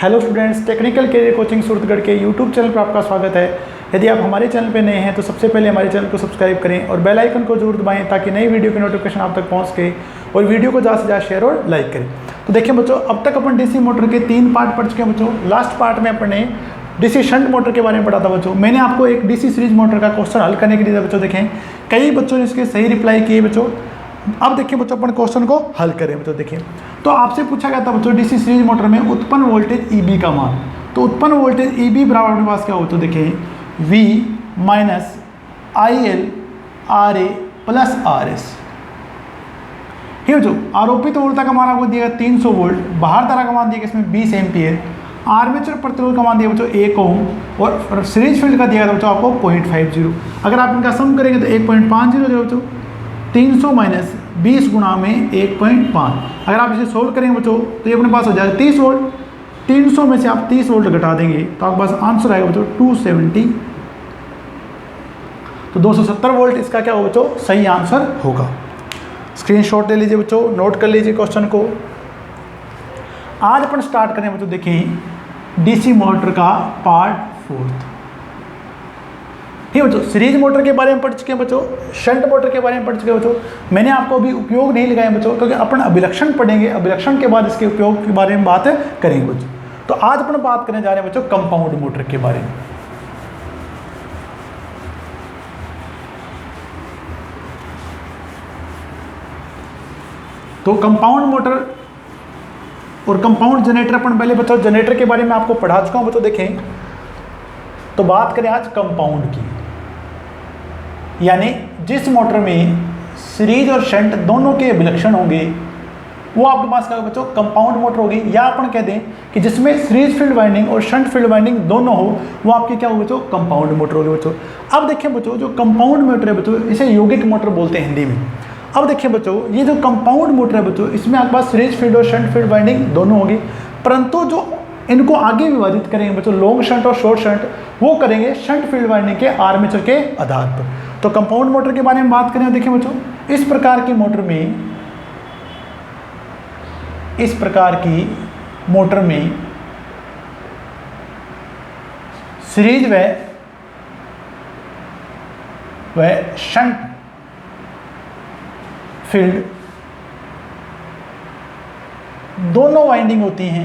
Hello students, technical career coaching Suratgarh के YouTube channel पर आपका स्वागत है। यदि आप हमारे चैनल पर नए हैं तो सबसे पहले हमारे चैनल को सब्सक्राइब करें और बेल आइकन को जरूर दबाएं ताकि नई वीडियो की नोटिफिकेशन आप तक पहुंच सके और वीडियो को ज़्यादा से ज़्यादा शेयर और लाइक करें। तो देखिए बच्चों, अब तक अपन डीसी मोटर के 3 पार्ट पढ़ चुके हैं बच्चों। लास्ट पार्ट में अपने डीसी शंट मोटर के बारे में पढ़ा था बच्चों। मैंने आपको एक डीसी सीरीज मोटर का क्वेश्चन हल करने के लिए बच्चों देखें, कई बच्चों ने इसके सही रिप्लाई किए बच्चों। अब देखिए बच्चों, अपन क्वेश्चन को हल करें बच्चों। देखिए, तो आपसे पूछा गया था बच्चों डीसी सीरीज मोटर में उत्पन्न वोल्टेज ईबी का मान। तो उत्पन्न वोल्टेज ईबी बराबर अपने पास क्या हो, तो देखिए V minus I L R A plus R S. ठीक है बच्चों, आरोपित वोल्टता का मान आपको दिया 300 वोल्ट, बाहर धारा का मान दिया इसमें 20 एम्पियर, आर्मेचर प्रतिरोध का मान दिया बच्चों 1 ओम और सीरीज फील्ड का दिया था बच्चों आपको 0.50। अगर आप इनका सम करेंगे तो 1.50 हो बच्चों। 300 माइनस 20 गुणा में 1.5। अगर आप इसे सोल्व करेंगे बच्चों तो ये अपने पास हो जाएगा 30 वोल्ट। 300 में से आप 30 वोल्ट घटा देंगे तो आपके पास आंसर आएगा बच्चों 270। तो 270 वोल्ट इसका क्या होगा बच्चों, सही आंसर होगा। स्क्रीनशॉट ले लीजिए बच्चों, नोट कर लीजिए क्वेश्चन को। आज अपन स्टार्ट करें बच्चों, देखें डीसी मोटर का पार्ट 4। ठीक है बच्चों, सीरीज मोटर के बारे में पढ़ चुके हैं बच्चों, शंट मोटर के बारे में पढ़ चुके हैं बच्चों। मैंने आपको अभी उपयोग नहीं लगाया बच्चों, क्योंकि अपन अभिलक्षण पढ़ेंगे, अभिलक्षण के बाद इसके उपयोग के बारे में बात करेंगे बच्चों। तो आज अपन बात करने जा रहे हैं बच्चों कंपाउंड मोटर के बारे में। तो कंपाउंड मोटर और कंपाउंड जनरेटर अपन पहले बच्चों जनरेटर के बारे में आपको पढ़ा चुका हूं बच्चों। देखें, तो बात करें आज कंपाउंड की, यानी जिस मोटर में सीरीज और शंट दोनों के अभिलक्षण होंगे वो आपके पास क्या होगा बच्चों, कंपाउंड मोटर होगी। या अपन कह दें कि जिसमें सीरीज फील्ड वाइंडिंग और शंट फील्ड वाइंडिंग दोनों हो वो आपकी क्या होगी बच्चों, कंपाउंड मोटर होगी बच्चों। अब देखिए बच्चों, जो कंपाउंड मोटर है बच्चों इसे यौगिक मोटर बोलते हैं हिंदी में। अब देखिए बच्चों, ये जो कंपाउंड मोटर है बच्चों इसमें आपके पास सीरीज फील्ड और शंट फील्ड वाइंडिंग दोनों होगी, परंतु जो इनको आगे विभाजित करेंगे बच्चों लॉन्ग शंट और शॉर्ट शंट, वो करेंगे शंट फील्ड वाइंडिंग के आर्मेचर के आधार पर। तो कंपाउंड मोटर के बारे में बात करें, देखिए बच्चों इस प्रकार की मोटर में सीरीज व शंट फील्ड दोनों वाइंडिंग होती हैं,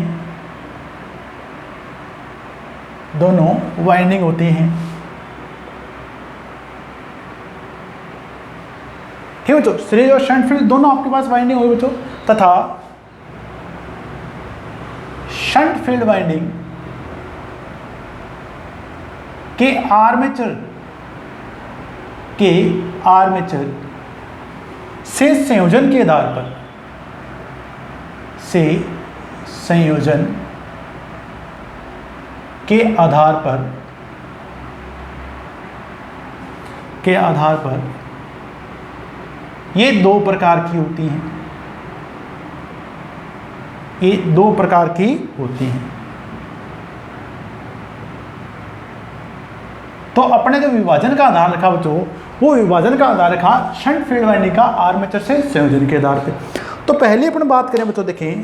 ठीक है बच्चों। सीरीज और शंट फील्ड दोनों आपके पास वाइंडिंग होगी बच्चों, तथा शंट फील्ड वाइंडिंग के आर्मेचर से संयोजन के आधार पर ये दो प्रकार की होती हैं। तो अपने जो विभाजन का आधार रखा बच्चों, वो विभाजन का आधार रखा शंट फील्ड वाइंडिंग का आर्मेचर से संयोजन के आधार पे। तो पहले अपन बात करें बच्चों, देखें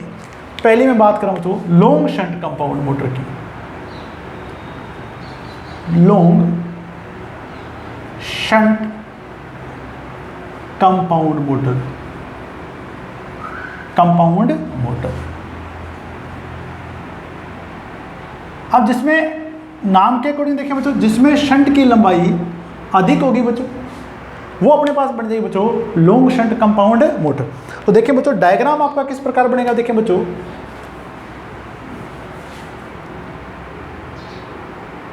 पहले मैं बात करूं बच्चों लॉन्ग शंट कंपाउंड मोटर की। Long shunt compound motor. अब जिसमें नाम के अकॉर्डिंग देखें बच्चों, जिसमें शंट की लंबाई अधिक होगी बच्चों वो अपने पास बन जाएगी बच्चों लॉन्ग शंट कंपाउंड मोटर। तो देखिए बच्चों, डायग्राम आपका किस प्रकार बनेगा, देखें बच्चों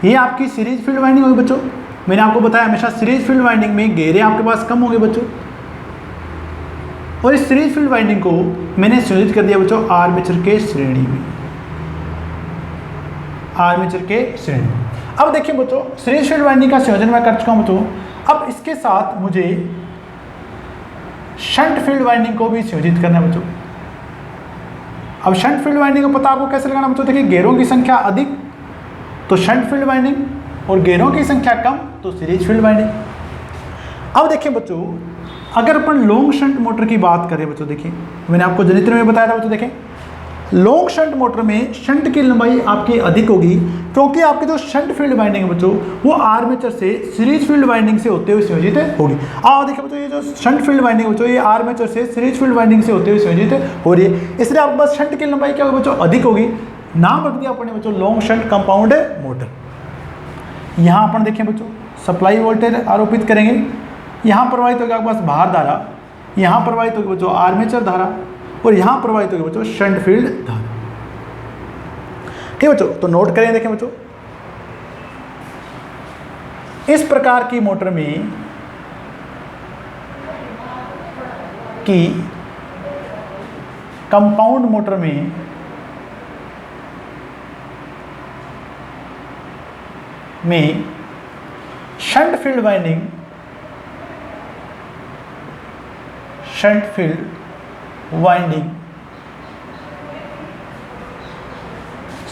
ये आपकी सीरीज फील्ड वाइंडिंग होगी बच्चों। मैंने आपको बताया हमेशा सीरीज फील्ड वाइंडिंग में घेरे आपके पास कम होंगे बच्चों, और इस सीरीज फील्ड वाइंडिंग को मैंने संयोजित कर दिया बच्चों आर्मेचर के श्रेणी में। अब देखिए बच्चों, सीरीज फील्ड वाइंडिंग का संयोजन मैं कर चुका हूं बच्चों। अब इसके साथ मुझे शंट फील्ड वाइंडिंग को भी संयोजित करना है बच्चों। अब शंट फील्ड वाइंडिंग को पता आपको कैसे लगाना बच्चों, देखिए घेरों की संख्या अधिक तो शंट फील्ड वाइंडिंग और घेरों की संख्या कम तो सीरीज फील्ड वाइंडिंग। अब देखिए बच्चों, अगर अपन लॉन्ग शंट मोटर की बात करें बच्चों, देखिए मैंने आपको जनित्र में बताया था बच्चों, देखें लॉन्ग शंट मोटर में शंट की लंबाई आपकी अधिक होगी, क्योंकि आपकी जो शंट फील्ड वाइंडिंग है बच्चों वो आर्मेचर से सीरीज फील्ड वाइंडिंग से होते हुए संयोजित होगी। आप देखिए बच्चों, ये जो शंट फील्ड वाइंडिंग बच्चों ये आर्मेचर से सीरीज फील्ड वाइंडिंग से होते हुए संयोजित हो रही है, इसलिए आपके पास शंट की लंबाई क्या होगी बच्चों, अधिक होगी। नाम रख दिया अपने बच्चों लॉन्ग शंट कंपाउंड मोटर। यहाँ अपन देखें बच्चों, सप्लाई वोल्टेज आरोपित करेंगे, यहाँ प्रवाहित होगी आपके पास भार धारा, यहाँ प्रवाहित होगी बच्चों आर्मेचर धारा, और यहाँ प्रवाहित होगी बच्चों शंट फील्ड धारा। ठीक बच्चों, तो नोट करें, देखें बच्चों, इस प्रकार की मोटर में कि कंपाउंड मोटर में shunt field winding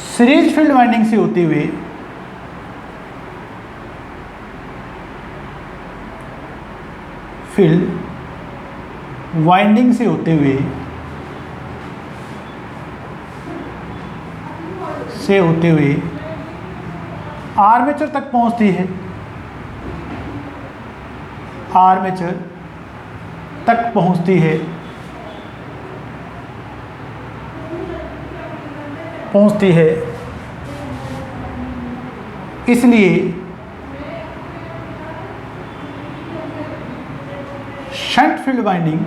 series field winding से होते हुए आर्मेचर तक पहुंचती है, आर्मेचर तक पहुंचती है, इसलिए शंट फील्ड वाइंडिंग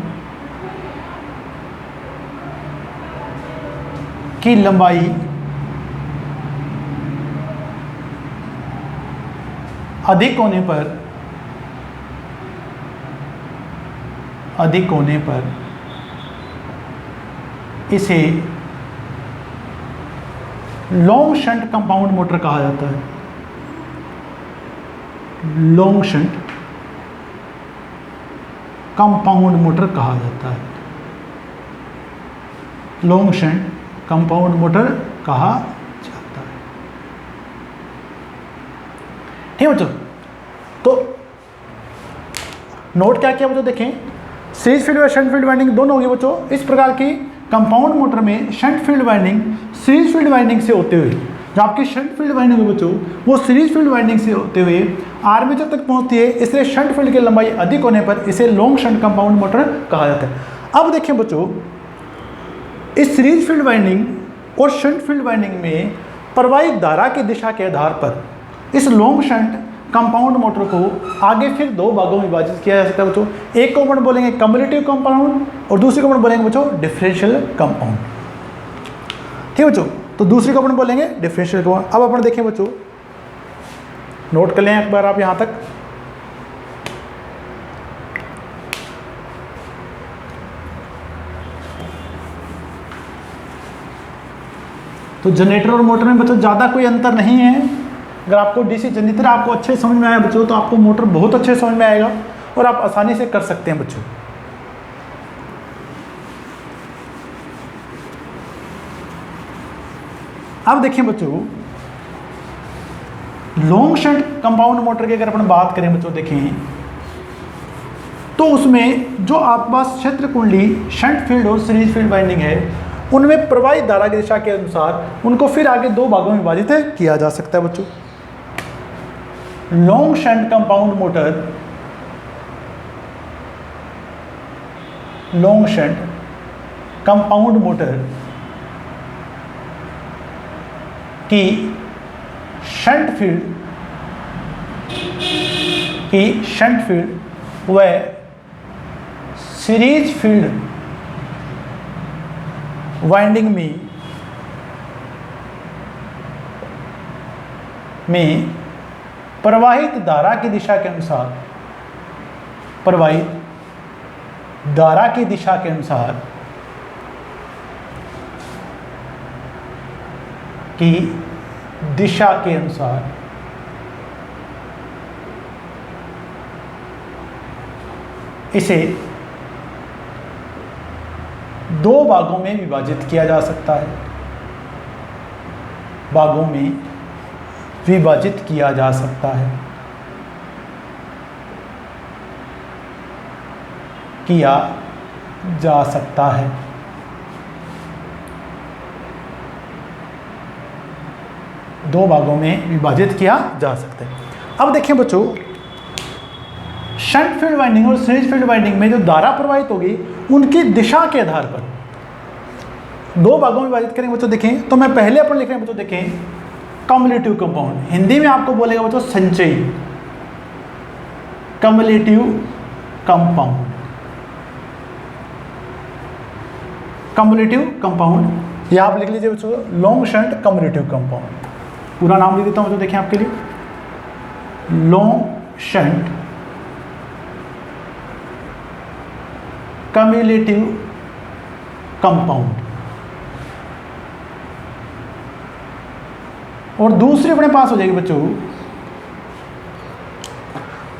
की लंबाई अधिक होने पर इसे लॉन्ग शंट कंपाउंड मोटर कहा जाता है। लॉन्ग शंट कंपाउंड मोटर कहा जाता है। लॉन्ग शंट कंपाउंड मोटर कहा जाता है। ठीक है बच्चों, तो नोट क्या किया बच्चों, देखें सीरीज फील्ड और शंट फील्ड वाइंडिंग दोनों होगी बच्चों। इस प्रकार की कंपाउंड मोटर में shunt field winding series field winding से होते हुए, जो आपकी शंट फील्ड वाइंडिंग है बच्चों वो सीरीज फील्ड वाइंडिंग से होते हुए आर्मेचर तक पहुंचती है, इसलिए शंट फील्ड की लंबाई अधिक होने पर इसे लॉन्ग शंट कंपाउंड मोटर कहा जाता है। अब देखिए बच्चों, इस सीरीज फील्ड वाइंडिंग और शंट फील्ड वाइंडिंग में प्रवाहित धारा की दिशा के आधार पर इस लॉन्ग शंट कंपाउंड मोटर को आगे फिर दो भागों में विभाजित किया जा सकता है बच्चों। एक को अपन बोलेंगे कम्युलेटिव कंपाउंड और दूसरे को अपन बोलेंगे बच्चों डिफरेंशियल कंपाउंड। ठीक है बच्चों, तो दूसरे को अपन बोलेंगे डिफरेंशियल कंपाउंड। अब अपन देखें बच्चों, नोट कर लें एक बार आप यहां तक। तो जनरेटर और मोटर में बच्चों ज़्यादा कोई अंतर नहीं है। अगर आपको डीसी जनरेटर आपको अच्छे समझ में आया बच्चों, तो आपको मोटर बहुत अच्छे समझ में आएगा और आप आसानी से कर सकते हैं बच्चों। अब देखिए बच्चों, लॉन्ग शंट कंपाउंड मोटर की अगर अपन बात करें बच्चों, देखें तो उसमें जो आपके पास क्षेत्र कुंडली शंट फील्ड और सीरीज फील्ड वाइंडिंग है, उनमें प्रवाहित धारा की दिशा के अनुसार उनको फिर आगे दो भागों में विभाजित किया जा सकता है बच्चों। Long shunt compound motor, long shunt compound motor की शंट फील्ड व सीरीज फील्ड वाइंडिंग में प्रवाहित धारा की दिशा के अनुसार इसे दो भागों में विभाजित किया जा सकता है। दो भागों में विभाजित किया जा सकता है। अब देखिए बच्चों, शंट फील्ड वाइंडिंग और सीरीज फील्ड वाइंडिंग में जो धारा प्रवाहित होगी उनकी दिशा के आधार पर दो भागों में विभाजित करेंगे बच्चों। देखें तो मैं पहले अपन लिख रहे हैं बच्चों, देखें कम्युलेटिव कंपाउंड, हिंदी में आपको बोलेगा बच्चों संचयी, कम्युलेटिव कंपाउंड, कम्युलेटिव कंपाउंड या आप लिख लीजिए बच्चों लॉन्ग शंट कम्युलेटिव कंपाउंड। पूरा नाम लिख देता हूं बच्चों, देखें आपके लिए, लॉन्ग शंट कम्युलेटिव कंपाउंड। और दूसरी अपने पास हो जाएगी बच्चों,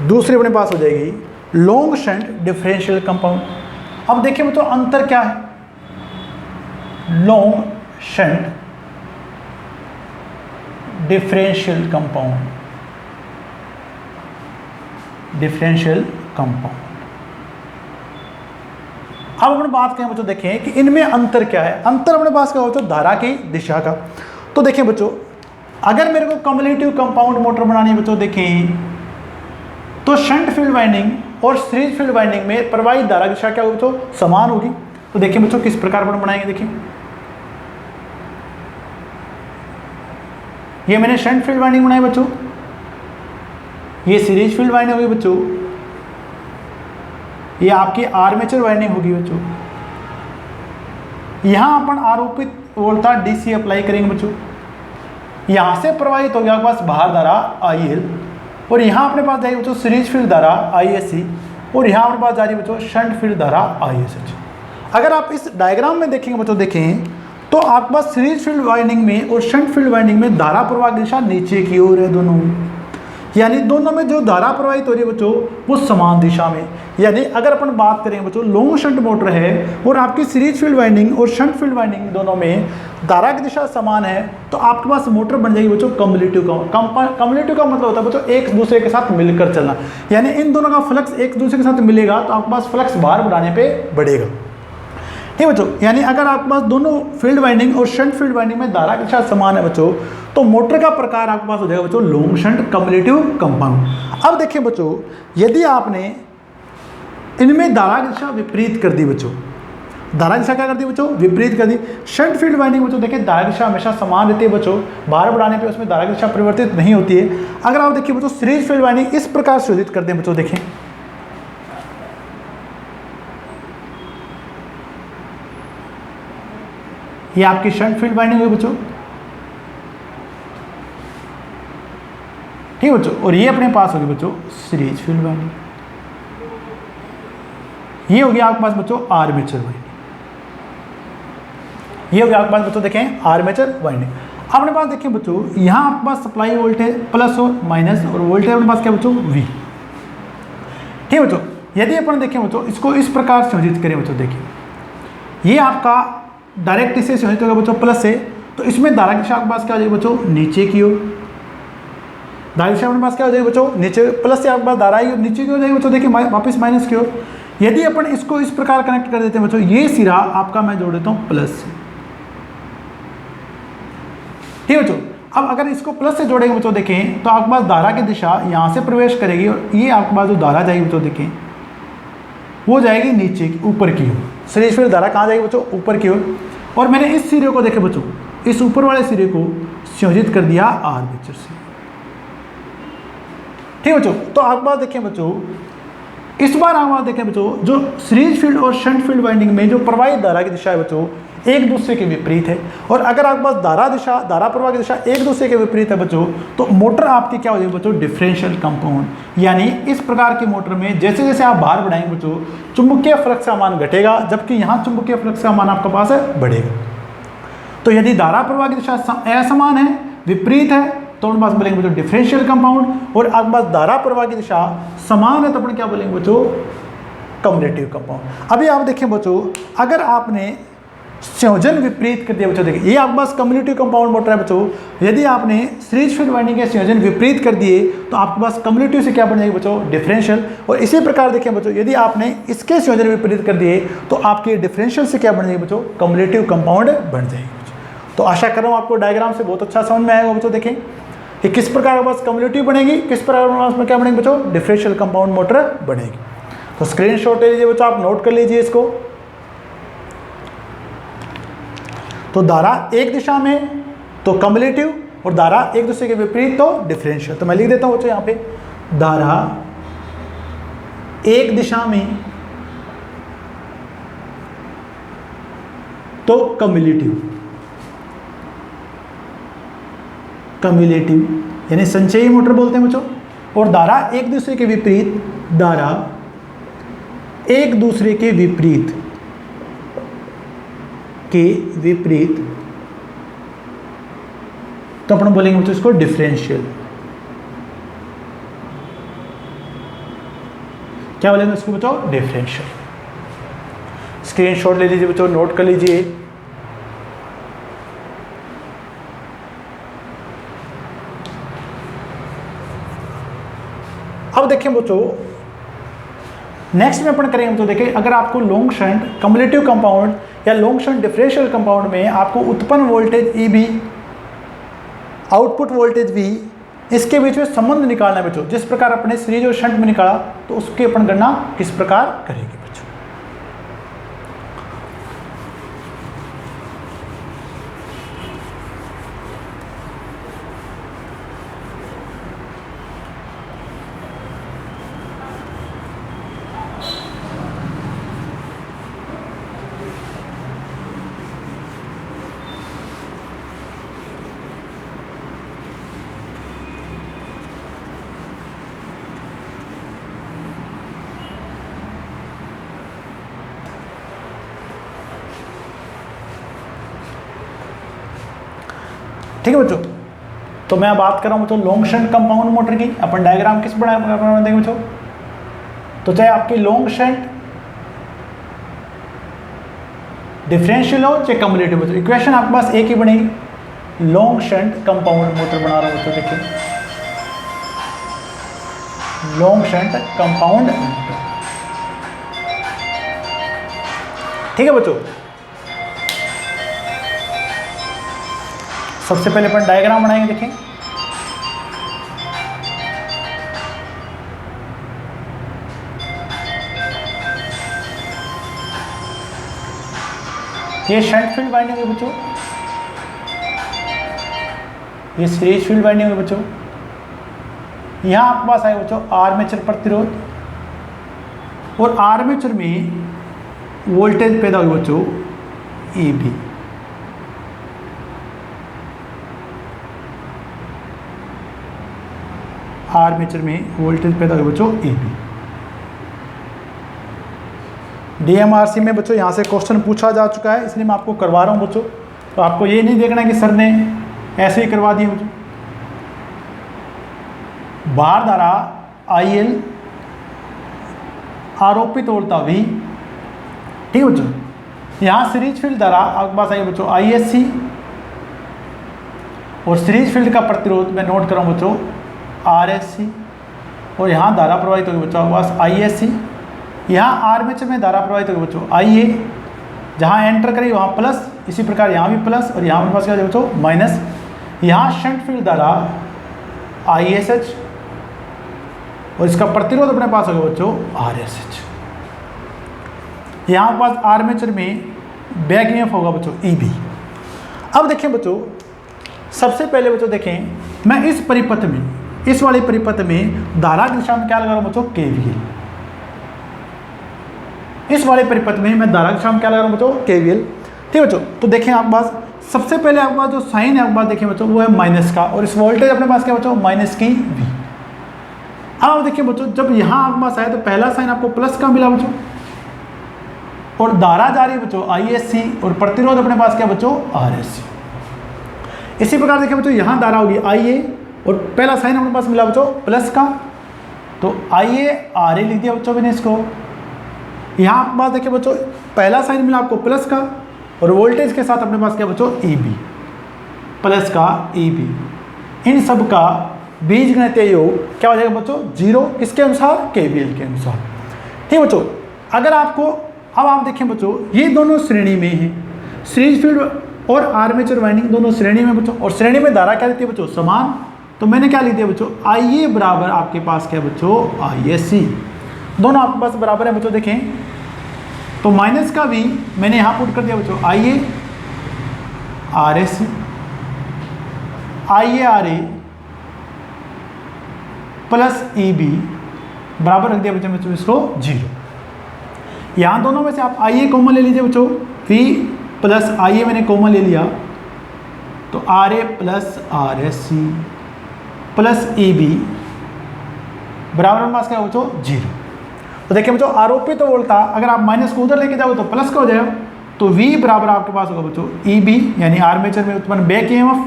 दूसरी अपने पास हो जाएगी लॉन्ग शंट डिफरेंशियल कंपाउंड। अब देखिए बच्चों अंतर क्या है, long shunt differential compound, differential compound. अब अपने बात करें बच्चों, देखें कि इनमें अंतर क्या है। अंतर अपने पास क्या होता है, धारा की दिशा का। तो देखें बच्चों, अगर मेरे को कम्युलेटिव कंपाउंड मोटर बनानी है बच्चों, देखें तो शंट फील्ड वाइंडिंग और सीरीज फील्ड वाइंडिंग में प्रवाहित धारा की दिशा क्या होगी बच्चों, समान होगी। तो देखिए बच्चों किस प्रकार पर बनाएंगे, देखिए ये मैंने शंट फील्ड वाइंडिंग बनाई बच्चों, ये सीरीज फील्ड वाइंडिंग होगी बच्चों, ये आपकी आर्मेचर वाइंडिंग होगी बच्चों। यहां अपन आरोपित वोल्टेज डीसी अप्लाई करेंगे बच्चों, यहां से प्रवाहित हो गया आपके पास बाहर धारा IL, और यहां अपने पास जाएगी बच्चों सीरीज फील्ड धारा ISC, और यहां अपने पास जा रही है बच्चों शंट फील्ड धारा ISH। अगर आप इस डायग्राम में देखेंगे बच्चों, देखें तो आपके पास सीरीज फील्ड वाइंडिंग में और शंट फील्ड वाइंडिंग में धारा प्रवाह की दिशा नीचे की ओर है दोनों, यानी दोनों में जो धारा प्रवाहित हो रही है बच्चों वो समान दिशा में। यानी अगर अपन बात करें बच्चों लॉन्ग शंट मोटर है और आपकी सीरीज फील्ड वाइंडिंग और शंट फील्ड वाइंडिंग दोनों में धारा की दिशा समान है, तो आपके पास मोटर बन जाएगी बच्चों कम्युलेटिव का। कम्युलेटिव का मतलब होता है बच्चों एक दूसरे के साथ मिलकर चलना, यानी इन दोनों का फ्लक्स एक दूसरे के साथ मिलेगा तो आपके पास फ्लक्स बाहर बढ़ाने पर बढ़ेगा। ठीक है बच्चों, यानी अगर आपके पास दोनों फील्ड वाइंडिंग और शंट फील्ड वाइंडिंग में धारा के साथ समान है बच्चों, तो मोटर का प्रकार आपके पास हो जाएगा बच्चों लॉन्ग शंट कम्युलेटिव कंपाउंड। अब देखिए बच्चों, यदि आपने इनमें धारा की दिशा विपरीत कर दी बच्चों, धारा दिशा क्या कर दी बच्चों, विपरीत कर दी। शंट फील्ड वाइंडिंग बच्चों देखिए धारा दिशा हमेशा समान रहती है बच्चों, बाहर बढ़ाने पे उसमें धारा दिशा परिवर्तित नहीं होती है। अगर आप देखिए बच्चों सीरीज फील्ड वाइंडिंग इस प्रकार से योजित करते हैं बच्चों, देखें ये आपकी शंट फील्ड वाइंडिंग हुई बच्चों, ठीक है बच्चों, और ये अपने पास होगी बच्चों सीरीज फील्ड वाइंडिंग, ये होगी आपके पास बच्चों आर्मेचर वाइंडिंग, ये होगी आपके पास बच्चों देखें आर्मेचर वाइंडिंग। अपने पास देखिए बच्चों यहां आपके पास सप्लाई वोल्टेज प्लस और माइनस, और वोल्टेज अपने पास क्या बच्चों V, ठीक है बच्चों। यदि अपन देखें बच्चों इसको इस प्रकार से संयोजित करें बच्चों, देखिए ये आपका डायरेक्ट इसे संयोजित होगा बच्चों प्लस से, तो इसमें धारा की दिशा आपके पास क्या हो जाएगी बच्चों नीचे की ओर, धारा की दिशा अपने पास क्या हो जाएगी बच्चों नीचे, प्लस से आपके पास धारा आई नीचे की हो जाएगी बच्चों, देखिए वापस माइनस की ओर। यदि अपन इसको इस प्रकार कनेक्ट कर देते हैं बच्चों, ये सिरा आपका मैं जोड़ देता हूं प्लस से, ठीक है बच्चों। अब अगर इसको प्लस से जोड़ेंगे बच्चों, देखें तो आपके पास धारा की दिशा यहां से प्रवेश करेगी, और ये आपके पास जो धारा जाएगी बच्चों, देखें वो जाएगी नीचे की ऊपर की ओर। सीरीज फील्ड धारा कहाँ जाएगी बच्चों, ऊपर की ओर। और मैंने इस सिरे को देखे बच्चों, इस ऊपर वाले सिरे को संयोजित कर दिया आर्मेचर से, ठीक है बच्चों। तो आपके पास देखें बच्चों, इस बार आप देखें बच्चों जो सीरीज फील्ड और शंट फील्ड वाइंडिंग में जो प्रवाहित धारा की दिशा है बच्चों एक दूसरे के विपरीत है, और अगर आपके पास धारा प्रवाह की दिशा एक दूसरे के विपरीत है बच्चों, तो मोटर आपकी क्या हो जाएगी बच्चों डिफरेंशियल कंपाउंड। यानी इस प्रकार की मोटर में जैसे जैसे आप बाहर बढ़ाएंगे बच्चों, चुंबकीय फ्लक्स का मान घटेगा, जबकि यहाँ चुंबकीय फ्लक्स का मान आपके पास है बढ़ेगा। तो यदि धारा प्रवाह की दिशा असमान है, विपरीत है, तो उनके पास बोलेंगे बच्चों डिफरेंशियल कंपाउंड, और आपके पास धारा प्रवाह की दिशा समान है तो अपन क्या बोलेंगे बच्चों कम्युलेटिव कंपाउंड। अभी आप देखें बच्चों, अगर आपने संयोजन विपरीत कर दिया बच्चों, देखिए ये आपके पास कम्युलेटिव कंपाउंड मोटर है बच्चों, यदि आपने सीरीज फील्ड वाइंडिंग के संयोजन विपरीत कर दिए तो आपके पास कम्युलेटिव से क्या बन जाएगी बच्चों डिफरेंशियल। और इसी प्रकार देखें बच्चों, यदि आपने इसके संयोजन विपरीत कर दिए तो आपके डिफरेंशियल से क्या बन जाएगी बच्चों कम्युलेटिव कंपाउंड बन जाएगी बच्चों। तो आशा कर रहा हूँ आपको डायग्राम से बहुत अच्छा समझ में आएगा बच्चों। देखें कि किस प्रकार के पास कम्युलेटिव बनेगी, किस प्रकार के पास में क्या बनेगी बच्चों, डिफरेंशियल कंपाउंड मोटर बनेगी। तो स्क्रीनशॉट ले लीजिए बच्चों, आप नोट कर लीजिए इसको। तो धारा एक दिशा में तो कम्युलेटिव और धारा एक दूसरे के विपरीत तो डिफरेंशियल। तो मैं लिख देता हूं बच्चों यहां पे, धारा एक दिशा में तो कम्युलेटिव, कम्युलेटिव यानी संचयी मोटर बोलते हैं बच्चों। और धारा एक दूसरे के विपरीत, धारा एक दूसरे के विपरीत तो अपन बोलेंगे बच्चों इसको डिफरेंशियल। क्या बोलेंगे इसको बच्चों, डिफरेंशियल। स्क्रीनशॉट ले लीजिए बच्चों, नोट कर लीजिए। अब देखें बच्चों, नेक्स्ट में अपन करेंगे बच्चों, देखें अगर आपको लॉन्ग शंट कम्युलेटिव कंपाउंड या लॉन्ग शंट डिफरेंशियल कंपाउंड में आपको उत्पन्न voltage EB, output voltage V, इसके बीच में संबंध निकालना है बच्चों। जिस प्रकार अपने सीरीज और शंट में निकाला, तो उसकी अपन गणना किस प्रकार करेंगे बच्चों। ठीक है बच्चों, तो मैं बात कर रहा हूँ बच्चों लॉन्ग शंट कंपाउंड मोटर की। अपन डायग्राम किस बनाए देंगे बच्चों, तो चाहे आपकी लॉन्ग शंट डिफरेंशियल हो चाहे कम्युलेटिव बच्चों, इक्वेशन आपके पास एक ही बनेगी। लॉन्ग शंट कंपाउंड मोटर बना रहा हूँ बच्चों, देखिए लॉन्ग शंट कंपाउंड मोटर। ठीक है बच्चों, सबसे पहले अपन डायग्राम बनाएंगे। देखें ये शंट फील्ड वाइंडिंग है बच्चों, ये सीरीज फील्ड वाइंडिंग है बच्चों। यहां आपके पास आएगा बच्चों आर्मेचर प्रतिरोध, और आर्मेचर में वोल्टेज पैदा हुई बच्चों EB। आर्मेचर में वोल्टेज पैदा हुई बच्चों EB। DMRC में बच्चों यहाँ से क्वेश्चन पूछा जा चुका है, इसलिए मैं आपको करवा रहा हूँ बच्चों। तो आपको ये नहीं देखना कि सर ने ऐसे ही करवा दिया बच्चों। भार धारा IL, आरोपित वोल्टता V। ठीक है बच्चों, यहाँ सीरीज फील्ड धारा आपके पास आई बच्चों ISC, और सीरीज फील्ड का प्रतिरोध मैं नोट कर रहा हूँ बच्चों RSC, और यहाँ धारा प्रवाहित होगी बच्चों आपके पास ISC। यहाँ आर्मेचर में धारा प्रवाहित होगी बच्चों IA, जहाँ एंटर करेगी वहाँ प्लस, इसी प्रकार यहाँ भी प्लस, और यहाँ मेरे पास क्या है बच्चों माइनस। यहाँ शंट फील्ड धारा ISH, और इसका प्रतिरोध अपने पास होगा बच्चों RSH। यहाँ पास आर्मेचर में बैक ईएमएफ होगा बच्चों EB। अब देखें बच्चों, सबसे पहले बच्चों देखें, मैं इस परिपथ में, इस वाले परिपथ में धारा की दिशा में क्या लगा रहा हूँ बच्चों KVL। इस वाले परिपथ में मैं धारा की दिशा में क्या लगा रहा हूँ बच्चों KVL। ठीक है बच्चों, तो देखें आपके पास सबसे पहले आपके पास जो साइन है आपके पास देखें बच्चों वो है माइनस का, और इस वोल्टेज अपने पास क्या बच्चों माइनस की V। अब आप देखिए बच्चों, जब यहाँ आपके पास आया तो पहला साइन आपको प्लस का मिला बच्चों, और धारा जा रही है बच्चों ISC, और प्रतिरोध अपने पास क्या बच्चों RSC। इसी प्रकार देखिए बच्चों, यहाँ धारा होगी IA, और पहला साइन अपने पास मिला बच्चों प्लस का, तो IA RA लिख दिया बच्चों मैंने इसको। यहाँ आपके पास देखिए बच्चों, पहला साइन मिला आपको प्लस का, और वोल्टेज के साथ अपने पास क्या बच्चों EB, प्लस का EB। इन सब का बीजगणितीय योग क्या हो जाएगा बच्चों 0, किसके अनुसार KVL के अनुसार। ठीक बच्चों, अगर आपको अब आप देखें बच्चों, ये दोनों श्रेणी में हैं, सीरीज फील्ड और आर्मेचर वाइंडिंग दोनों श्रेणी में बच्चों, और श्रेणी में धारा क्या रहती है बच्चों, समान। तो मैंने क्या लिख दिया बच्चों, IA बराबर आपके पास क्या बच्चों, ISC, दोनों आपके पास बराबर है बच्चों। देखें तो माइनस का भी मैंने यहाँ पुट कर दिया बच्चों, IA RSC, IA RA plus EB बराबर रख दिया बच्चों इसको 0। यहाँ दोनों में से आप IA कॉमन ले लीजिए बच्चों, V प्लस IA मैंने कॉमन ले लिया, तो RA plus RSC plus EB बराबर हमारे पास क्या बच्चों 0। तो देखिए बच्चों आरोपित तो वोल्टा अगर आप माइनस को उधर लेके जाओगे तो प्लस का हो जाएगा, तो V बराबर आपके पास होगा बच्चों EB यानी आर्मेचर में उत्पन्न बैक EMF,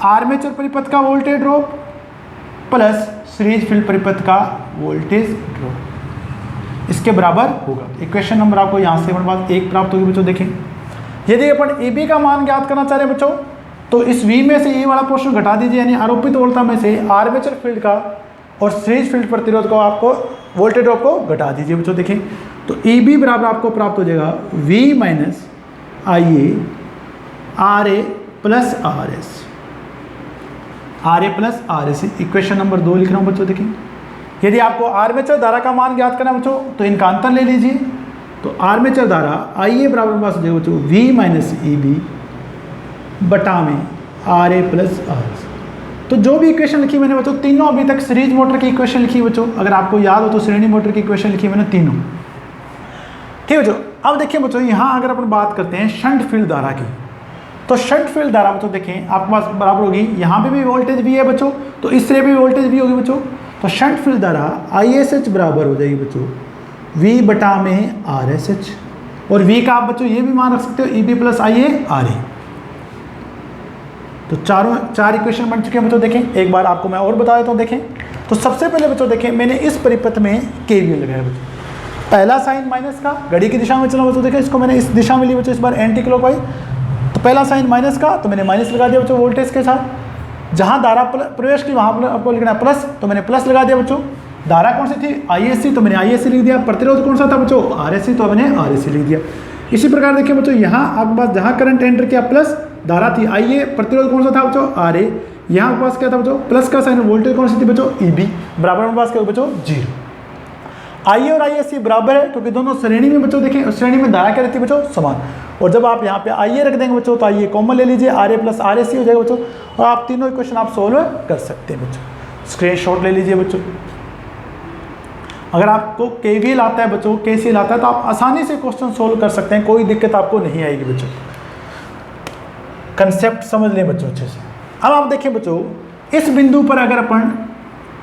आर्मेचर परिपथ का voltage drop plus series field परिपथ का वोल्टेज ड्रॉप, इसके बराबर होगा। इक्वेशन नंबर आपको यहाँ से हमारे पास 1 प्राप्त होगी बच्चों। देखें यदि अपन EB का मान ज्ञात करना चाह रहे हैं बच्चों, तो इस V में से ये वाला पोर्शन घटा दीजिए, यानी आरोपित वोल्टा में से आर्मेचर फील्ड का और सीरीज फील्ड प्रतिरोध को आपको वोल्टेज ड्रॉप को घटा दीजिए बच्चों। देखें तो EB बराबर आपको प्राप्त हो जाएगा V minus IA RA plus RS, RA plus RSC। Equation number 2 लिख रहा हूँ बच्चों। देखें यदि आपको आर्मेचर धारा का मान ज्ञात करना है बच्चों, तो इनका अंतर ले लीजिए, तो आर्मेचर धारा IA बराबर पास हो जाएगा बच्चों V माइनस EB बटा में RA प्लस RS। तो जो भी इक्वेशन लिखी मैंने बच्चों तीनों अभी तक सीरीज मोटर की इक्वेशन लिखी बच्चों, अगर आपको याद हो तो श्रेणी मोटर की इक्वेशन लिखी मैंने तीनों, ठीक है बच्चों। अब देखिए बच्चों यहाँ अगर अपन बात करते हैं शंट फील्ड धारा की, तो शंट फील्ड धारा बच्चों देखें आपके पास बराबर होगी, यहाँ पे भी वोल्टेज भी है बच्चों, तो इस तरह भी वोल्टेज भी होगी बच्चों। तो शंट फील्ड धारा ISH बराबर हो जाएगी बच्चों V बटा में RSH, और V का आप बच्चों ये भी मान रख सकते हो EB प्लस IA RA। तो चार इक्वेशन बन चुके हैं बच्चों। देखें एक बार आपको मैं और बता देता हूँ। देखें तो सबसे पहले बच्चों देखें मैंने इस परिपथ में KVL लगाया बच्चों, पहला साइन माइनस का घड़ी की दिशा में चला बच्चों। देखें इसको मैंने इस दिशा में ली बच्चों, इस बार एंटी क्लॉकवाइज, तो पहला साइन माइनस का तो मैंने माइनस लगा दिया बच्चों वोल्टेज के साथ। जहाँ धारा प्रवेश की वहाँ आपको लिखना प्लस, तो मैंने प्लस लगा दिया बच्चों। धारा कौन सी थी ISC, तो मैंने ISC लिख दिया। प्रतिरोध कौन सा था बच्चों RSC, तो मैंने RSC लिख दिया। इसी प्रकार देखिए बच्चों यहाँ आपके पास जहाँ करंट एंटर किया प्लस, धारा थी IA, प्रतिरोध कौन सा था बच्चों RA, यहाँ आपके पास क्या था बच्चों प्लस का साइन, वोल्टेज कौन सी थी बच्चों EB बराबर हमारे पास क्या बच्चों 0। IA और ISC बराबर है क्योंकि दोनों श्रेणी में बच्चों देखें, श्रेणी में धारा क्या रहती है बच्चों समान। और जब आप यहाँ पे IA रख देंगे बच्चों तो IA कॉमन ले लीजिए, RA प्लस RSC हो जाएगा बच्चों, और आप तीनों इक्वेशन आप सोल्व कर सकते हैं बच्चों। स्क्रीनशॉट ले लीजिए बच्चों। अगर आपको KVL आता है बच्चों, KCL आता है, तो आप आसानी से क्वेश्चन सोल्व कर सकते हैं, कोई दिक्कत आपको नहीं आएगी बच्चों। कंसेप्ट समझ लें बच्चों अच्छे से। अब आप देखिए बच्चों इस बिंदु पर अगर अपन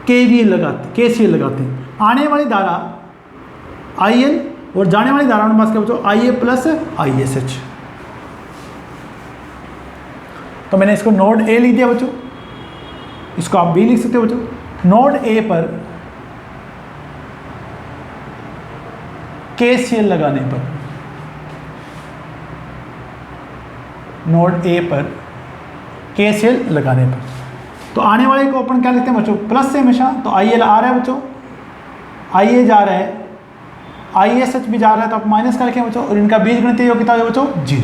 KVL लगाते, KCL लगाते हैं, आने वाली धारा IL और जाने वाली धारा हमारे पास क्या बच्चों IA प्लस ISH, तो मैंने इसको नोड A लिख दिया बच्चों, इसको आप B लिख सकते हो बच्चों। नोड A पर KCL लगाने पर, नोड A पर KCL लगाने पर, तो आने वाले को अपन क्या लिखते हैं बच्चों प्लस से हमेशा, तो IL आ रहा है बच्चों, IA जा रहा है, ISH भी जा रहा है, तो आप माइनस का लिखें बच्चों, और इनका बीजगणितीय योग्यता है बच्चों 0।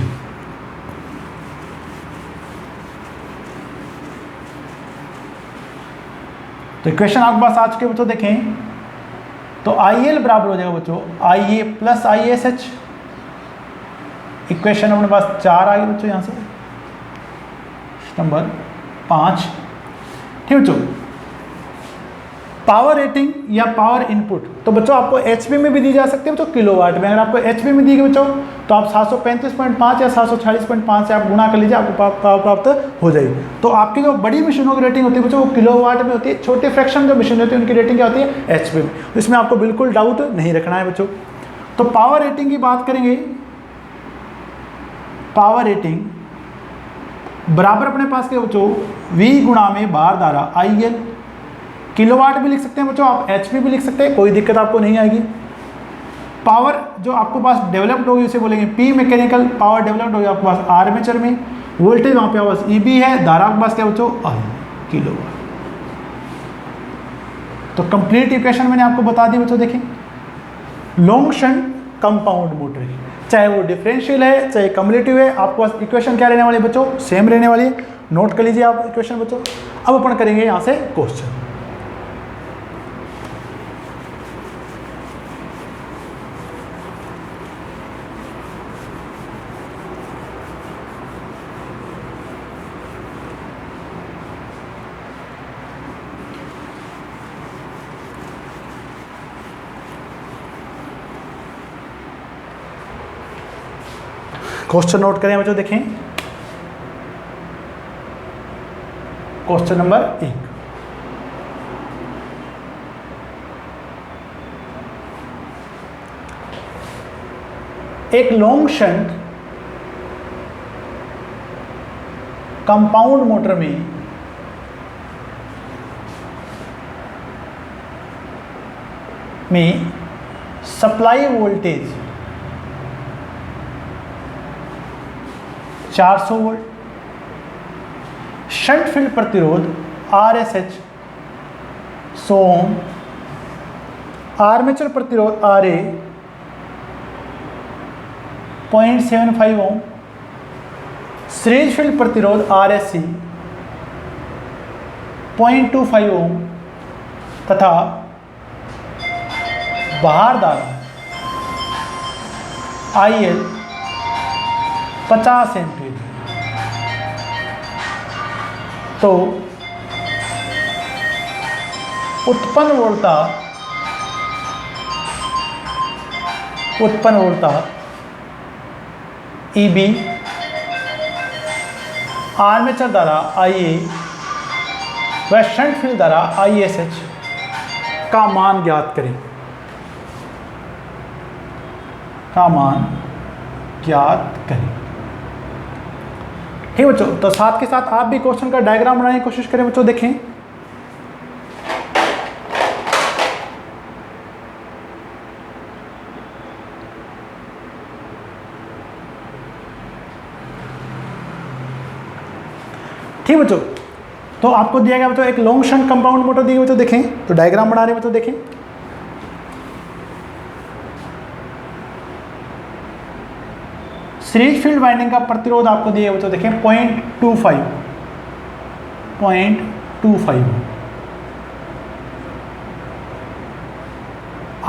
तो इक्वेशन आपके पास आ चुके बच्चों। देखें तो IL बराबर हो जाएगा बच्चों IA प्लस ISH। इक्वेशन अपने पास 4 आ गई बच्चों, यहाँ से नंबर 5, ठीक बच्चों। पावर रेटिंग या पावर इनपुट, तो बच्चों आपको HP में भी दी जा सकती है बच्चों, किलोवाट में। अगर आपको HP में दी गई बच्चों तो आप 735.5 या 740.5 से आप गुणा कर लीजिए, आपको पावर प्राप्त हो जाएगी। तो आपकी जो बड़ी मशीनों की रेटिंग होती है बच्चों वो किलोवाट में होती है, छोटे फ्रैक्शन जो मशीन होती है उनकी रेटिंग क्या होती है HP में। तो इसमें आपको बिल्कुल डाउट नहीं रखना है बच्चों। तो पावर रेटिंग की बात करेंगे, पावर रेटिंग बराबर अपने पास क्या बच्चों V गुणा में बार धारा IL, किलोवाट भी लिख सकते हैं बच्चों आप, HP भी लिख सकते हैं, कोई दिक्कत आपको नहीं आएगी। पावर जो आपके पास डेवलप्ड होगी उसे बोलेंगे P मैकेनिकल पावर डेवलप्ड होगी आपके पास आर्मेचर में, वोल्टेज वहाँ पे आपके पास EB है, धारा आपके पास क्या बच्चों I किलोवाट। तो कंप्लीट इक्वेशन मैंने आपको बता दी बच्चों। देखें लॉन्ग शंट कंपाउंड मोटर की, चाहे वो डिफरेंशियल है चाहे कम्युलेटिव है, आपके पास इक्वेशन क्या रहने वाली है बच्चों, सेम रहने वाली है। नोट कर लीजिए आप इक्वेशन बच्चों। अब अपन करेंगे यहाँ से क्वेश्चन। क्वेश्चन नोट करें बच्चों, देखें क्वेश्चन नंबर 1। एक लॉन्ग शंट कंपाउंड मोटर में supply voltage 400 volt, shunt field प्रतिरोध RSH 100 ओम, आर्मेचर प्रतिरोध RA 0.75 ओम, सीरीज फील्ड प्रतिरोध RSC 0.25 ओम तथा बाहर धारा IL 50 एम्पीयर। तो उत्पन्न वोल्टेज EB, आर्मेचर धारा IA व शंट फील्ड धारा ISH का मान ज्ञात करें। ठीक बच्चों, तो साथ के साथ आप भी क्वेश्चन का डायग्राम बनाने की कोशिश करें बच्चों। देखें ठीक बच्चों, तो आपको दिया गया बच्चों एक लॉन्ग शंट कंपाउंड मोटर दी गई बच्चों। देखें तो डायग्राम बना रहे बच्चों। देखें सीरीज फील्ड वाइंडिंग का प्रतिरोध आपको दिया बच्चों। देखें 0.25।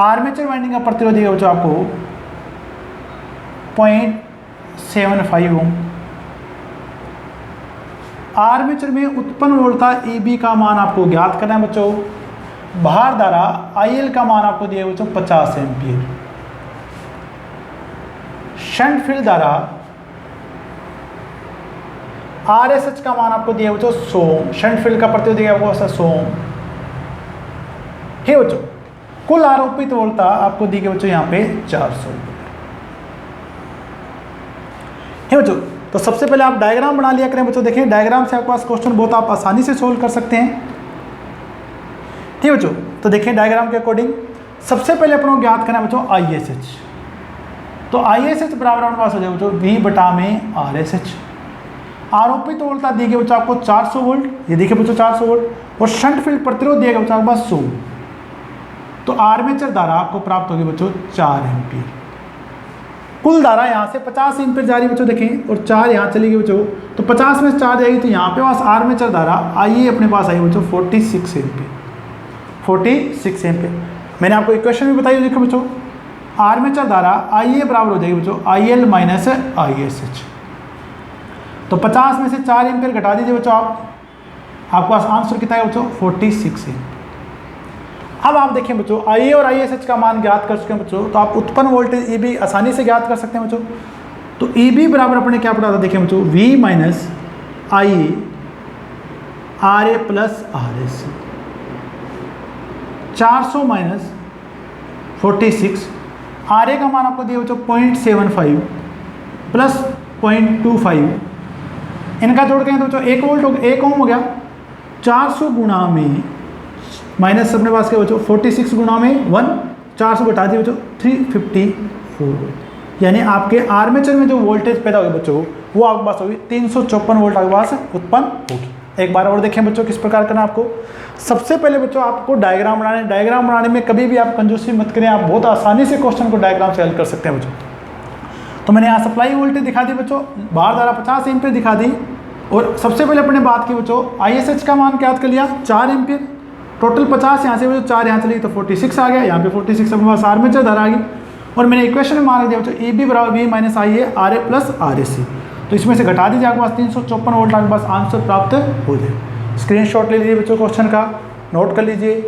आर्मेचर वाइंडिंग का प्रतिरोध दिया बच्चों आपको 0.75 ओम। आर्मेचर में उत्पन्न वोल्टेज EB का मान आपको ज्ञात करना है बच्चों। बाहर धारा IL का मान आपको दिया बच्चों 50 एम्पीयर। शंट फील्ड धारा RSH का मान आपको दिया बच्चों 100 ओम। शंट फील्ड का प्रतिरोध दिया आपको 100 ओम। ठीक बच्चों, कुल आरोपित वोल्टेज आपको दी गई बच्चों यहाँ पे 400। ठीक बच्चों, तो सबसे पहले आप डायग्राम बना लिया करें बच्चों। देखें डायग्राम से आपके पास क्वेश्चन बहुत आप आसानी से सोल्व कर सकते हैं। ठीक बच्चों, तो देखें डायग्राम के अकॉर्डिंग सबसे पहले अपन को ज्ञात करना है बच्चों ISH। तो ISH बराबर हमारे पास हो जाए बच्चों V बटा में RSH। आरोपित वोल्टेज दिए गए बच्चों आपको 400 वोल्ट, ये देखिए बच्चों 400 वोल्ट, और शंट फील्ड प्रतिरोध दिया गया बच्चों आपके पास 100। तो आर्मेचर धारा आपको प्राप्त होगी बच्चों 4 एम्पीयर। कुल धारा यहाँ से 50 एम्पीयर जा रही बच्चों। देखें और 4 यहाँ चली गई बच्चों, तो 50 में से 4 जाएगी तो यहाँ पे पास आर्मेचर धारा IA अपने पास आई बच्चों 46 एम्पीयर। 46 एम्पीयर मैंने आपको इक्वेशन भी बताई। देखो बच्चों आर्मेचर धारा IA बराबर हो जाएगी बच्चों IL माइनस ISH। तो 50 में से 4 एम्पीयर घटा दीजिए बच्चों आपके पास आंसर कितना है बच्चों 46 एम्पीयर। अब आप देखें बच्चों IA और ISH का मान ज्ञात कर चुके हैं बच्चों, तो आप उत्पन्न वोल्टेज EB आसानी से ज्ञात कर सकते हैं बच्चों। तो EB बराबर अपने क्या पढ़ा था, देखें बच्चों V minus IA RA plus RS। 400 minus 46, RA का मान आपको दिया बच्चों 0.75 प्लस 0.25, इनका जोड़ करें तो बच्चों 1 वोल्ट हो 1 ओम हो गया। 400 गुणा में माइनस अपने पास क्या बच्चों 46 गुणा में 1, 400 घटा दिए बच्चों 354, यानी आपके आर्मेचर में जो वोल्टेज पैदा होगी बच्चों वो आपके पास होगी 354 वोल्ट आपके पास उत्पन्न होगी। एक बार और देखें बच्चों किस प्रकार करना आपको। सबसे पहले बच्चों आपको डायग्राम बनाने में कभी भी आप कंजूसी मत करें, आप बहुत आसानी से क्वेश्चन को डायग्राम से हल कर सकते हैं बच्चों। तो मैंने यहाँ सप्लाई वोल्टेज दिखा दी बच्चों, बाहर धारा 50 एम्पियर दिखा दी, और सबसे पहले अपने बात की बच्चों ISH का मान क्या याद कर लिया 4 एम्पियर, टोटल 50 यहाँ से बच्चों 4 यहाँ चली तो 46 आ गया, यहाँ पे 46 अपने पास आर्मेचर धारा आ गई, और मैंने इक्वेशन में मान दिया बच्चों AB बराबर V minus IA RA plus RAC, तो इसमें से घटा दीजिए, आपके पास 354 वोल्ट आपके पास आंसर प्राप्त हो जाए। स्क्रीनशॉट ले लीजिए बच्चों क्वेश्चन का, नोट कर लीजिए।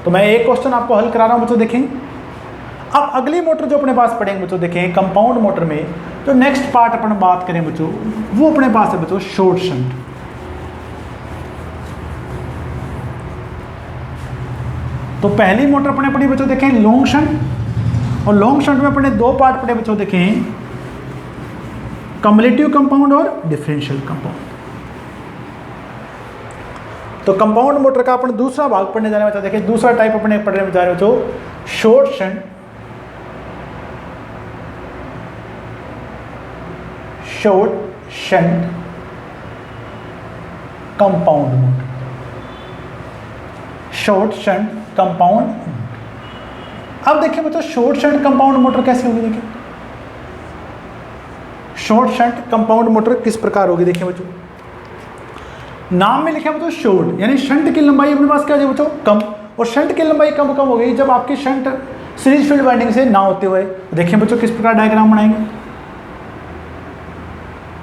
तो मैं एक क्वेश्चन आपको हल करा रहा हूँ बच्चों, देखें। अब अगली मोटर जो अपने पास पढ़ेंगे बच्चों, देखें कंपाउंड मोटर में जो नेक्स्ट पार्ट अपन बात करें बच्चों, वो अपने पास है बच्चों शॉर्ट शंट। तो पहली मोटर अपने पढ़ी बच्चों देखें लॉन्ग शंट, और लॉन्ग शंट में अपने दो पार्ट पढ़े बच्चों, देखें कम्युलेटिव कंपाउंड और डिफरेंशियल कंपाउंड। तो कंपाउंड मोटर का अपन दूसरा भाग पढ़ने जाने वाला, देखिए दूसरा टाइप अपने पढ़ने जा रहे हो बच्चों short shunt, short shunt compound motor, short shunt compound. अब देखिए बच्चों शॉर्ट शंट कंपाउंड मोटर कैसे होगी, देखिए शॉर्ट शंट कंपाउंड मोटर किस प्रकार होगी, देखिए बच्चों नाम में लिखा है बच्चों शॉर्ट, यानी शंट की लंबाई अपने पास क्या है बच्चों कम, और शंट की लंबाई कम हो गई जब आपकी शंट सीरीज फील्ड वाइंडिंग से ना होते हुए। देखिए बच्चों किस प्रकार डायग्राम बनाएंगे,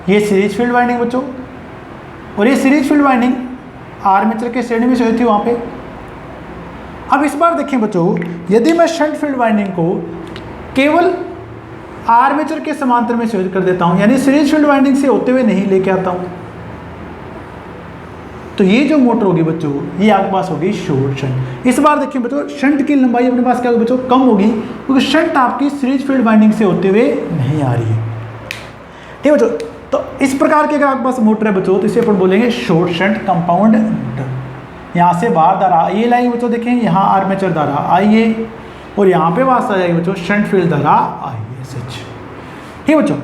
ये सीरीज फील्ड वाइंडिंग बच्चों, और ये सीरीज फील्ड वाइंडिंग आर्मेचर के श्रेणी में से हुई थी वहां पे। अब इस बार देखें बच्चों, यदि मैं शंट फील्ड वाइंडिंग को केवल आर्मेचर के समांतर में संयोजित कर देता हूं, यानी सीरीज फील्ड वाइंडिंग से होते हुए नहीं लेके आता हूं, तो ये जो मोटर होगी बच्चों ये आपके पास होगी शॉर्ट शंट। इस बार देखिए बच्चों शंट की लंबाई अपने पास क्या होगी बच्चों कम होगी, क्योंकि शंट आपकी सीरीज फील्ड वाइंडिंग से होते हुए नहीं आ रही है। ठीक है बच्चों, तो इस प्रकार के अगर आपके पास मोटर है बच्चों, तो इसे अपन बोलेंगे शॉर्ट शंट कंपाउंड मोटर। यहाँ से बाहर धारा IA लाएंगे बच्चों, देखें यहाँ आर्मेचर धारा IA, और यहाँ पे वास आ जाएगी बच्चों शंट फील्ड धारा ISH। ठीक है बच्चों,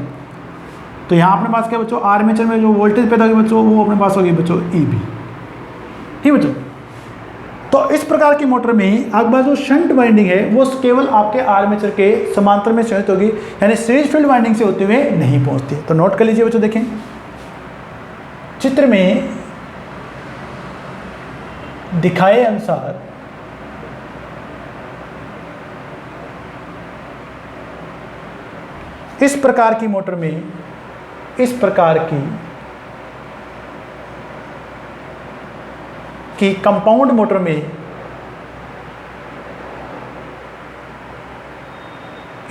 तो यहाँ अपने पास क्या बच्चों आर्मेचर में जो वोल्टेज पैदा होगी बच्चों वो अपने पास होगी बच्चों EB। ठीक है बच्चों, तो इस प्रकार की मोटर में आपके पास जो शंट वाइंडिंग है वो केवल आपके आर्मेचर के समांतर में संयोजित होगी, यानी सीरीज फील्ड वाइंडिंग से होते हुए नहीं पहुंचती। तो नोट कर लीजिए बच्चों, देखें चित्र में दिखाए अनुसार इस प्रकार की मोटर में, इस प्रकार की कंपाउंड मोटर में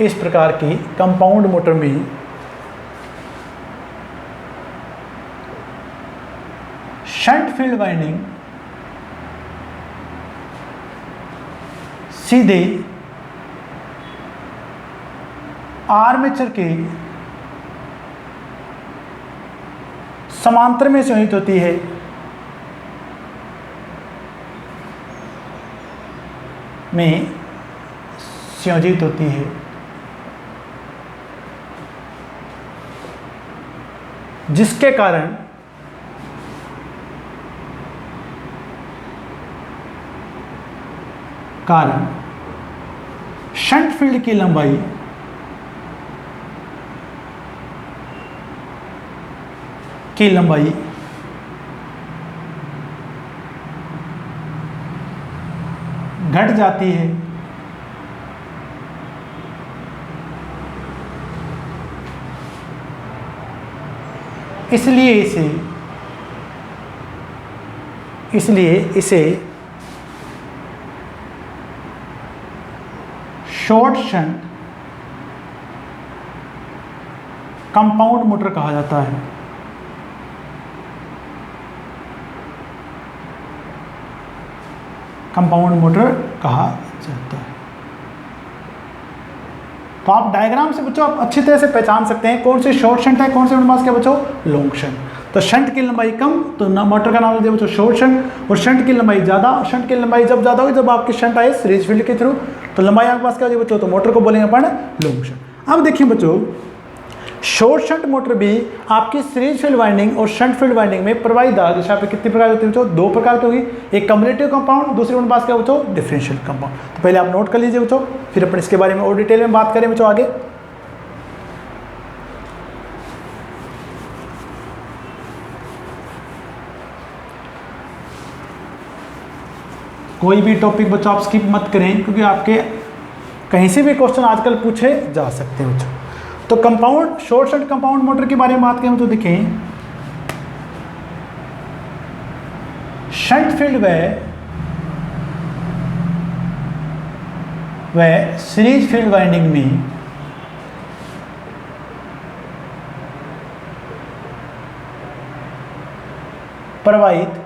इस प्रकार की कंपाउंड मोटर में शंट फील्ड वाइंडिंग सीधे आर्मेचर के समांतर में संयोजित होती है, में संयोजित होती है, जिसके कारण शंट फील्ड की लंबाई घट जाती है, इसलिए इसे शॉर्ट शंट कंपाउंड मोटर कहा जाता है। कंपाउंड मोटर कहा जाता है। तो आप डायग्राम से बच्चों आप अच्छी तरह से पहचान सकते हैं कौन से शॉर्ट शंट है, कौन से हमारे पास क्या बच्चों लॉन्ग शंट। तो शंट की लंबाई कम तो मोटर का नाम दे दिया बच्चों शॉर्ट शंट, और शंट की लंबाई ज़्यादा, शंट की लंबाई जब ज़्यादा होगी जब आपकी शंट आए सीरीज फील्ड के थ्रू, तो लंबाई आपके पास क्या होगी बच्चों, तो मोटर को बोलेंगे अपन लॉन्ग शंट। अब देखिए बच्चों शॉर्ट शंट मोटर भी आपकी सीरीज फील्ड वाइंडिंग और शंट फील्ड वाइंडिंग में प्रवाहित धारा दिशा पे कितनी प्रकार होती है बच्चों? दो प्रकार की होगी, एक कम्युलेटिव कंपाउंड, दूसरी अपने पास क्या बच्चों? Differential compound. तो पहले आप नोट कर लीजिए बच्चों, फिर अपन इसके बारे में और डिटेल में बात करें बच्चों आगे। कोई भी टॉपिक बच्चों आप स्किप मत करें, क्योंकि आपके कहीं से भी क्वेश्चन आजकल पूछे जा सकते हैं बच्चों। तो compound, short shunt compound motor के बारे में बात करें तो देखें, शंट फील्ड व सीरीज फील्ड वाइंडिंग में प्रवाहित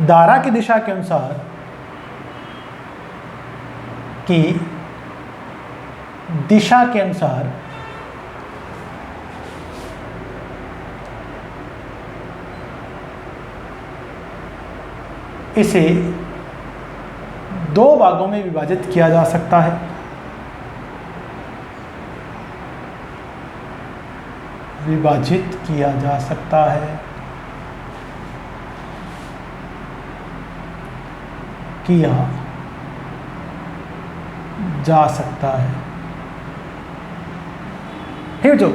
धारा की दिशा के अनुसार इसे दो भागों में विभाजित किया जा सकता है। किया जा सकता है। ठीक बच्चों,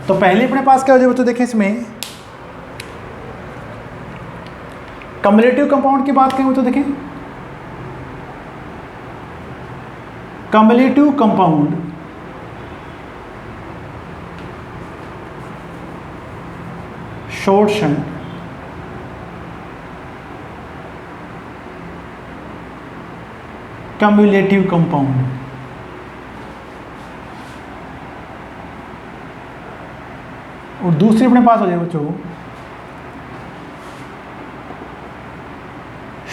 तो पहले अपने पास क्या हो जाए बच्चों? देखें, इसमें कम्युलेटिव कंपाउंड की बात करें बच्चों, देखें cumulative compound short shunt cumulative compound और दूसरी अपने पास हो जाए बच्चों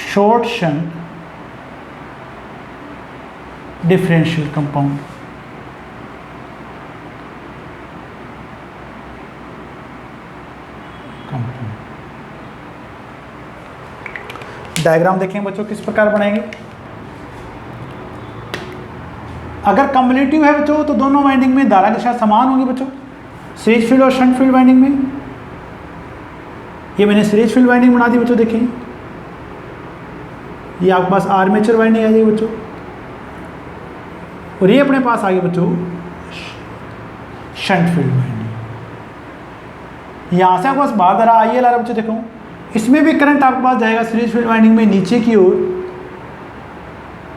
short shunt differential compound. Diagram देखें बच्चों किस प्रकार बनाएंगे। अगर कम्युलेटिव है बच्चों तो दोनों वाइंडिंग में धारा दिशा समान होगी बच्चों, सीरीज फील्ड और शंट फील्ड वाइंडिंग में। ये मैंने सीरीज फील्ड वाइंडिंग बना दी बच्चों, देखिए ये आपके पास आर्मेचर वाइंडिंग आ जाएगी बच्चों, और ये अपने पास आ गई बच्चों शंट फील्ड वाइंडिंग। यहाँ से आपके पास बाहर धारा IL आ रहा है बच्चों, देखो इसमें भी करंट आपके पास जाएगा सीरीज फील्ड वाइंडिंग में नीचे की ओर,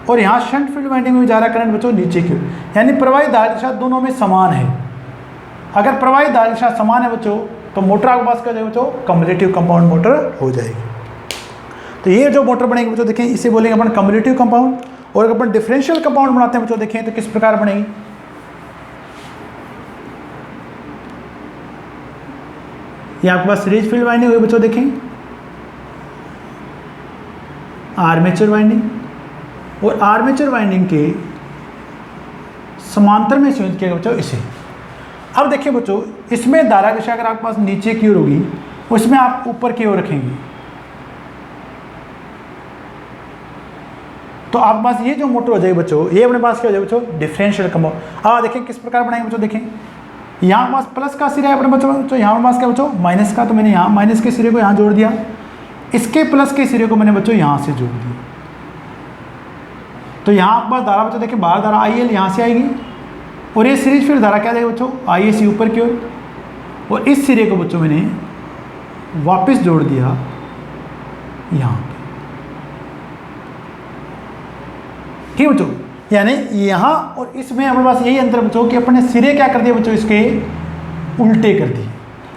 और यहाँ शंट फील्ड वाइंडिंग में जा रहा करंट बच्चों नीचे की ओर, यानी प्रवाहित धारा दिशा दोनों में समान है। अगर प्रवाहित धारा दिशा समान है बच्चों तो मोटर आपके पास क्या जाएगी बच्चों? कम्युलेटिव कंपाउंड मोटर हो जाएगी। तो ये जो मोटर बनेगी बच्चों देखें, इसे बोलेंगे अपन कम्युलेटिव कंपाउंड। और अगर अपन डिफरेंशियल कंपाउंड बनाते हैं बच्चों, देखें तो किस प्रकार बनेगी। ये आपके पास सीरीज फील्ड वाइंडिंग हुई बच्चों, देखें आर्मेचर वाइंडिंग, और आर्मेचर वाइंडिंग के समांतर में संयुक्त किया बच्चों इसे। अब देखिए बच्चों, इसमें धारा दिशा अगर आपके पास नीचे की ओर होगी, उसमें आप ऊपर की ओर रखेंगे, तो आपके पास ये जो मोटर हो जाएगी बच्चों, ये अपने पास क्या हो जाएगा बच्चों? Differential compound. अब देखें किस प्रकार बनाएंगे बच्चों, देखें यहाँ पास प्लस का सिरा है अपने बच्चों, यहाँ पास क्या बच्चों? माइनस का। तो मैंने यहाँ माइनस के सिरे को यहाँ जोड़ दिया, इसके प्लस के सिरे को मैंने बच्चों यहाँ से जोड़ दिया। तो यहाँ आपके पास धारा बच्चों देखिए, बाहर धारा IL यहाँ से आएगी, और ये सीरीज फिर धारा क्या जाएगी बच्चों? IAC ऊपर की ओर, और इस सिरे को बच्चों मैंने वापस जोड़ दिया यहाँ पे। ठीक बच्चों, यानी यहाँ और इसमें हमारे पास यही अंतर बच्चों कि अपने सिरे क्या कर दिए बच्चों? इसके उल्टे कर दिए।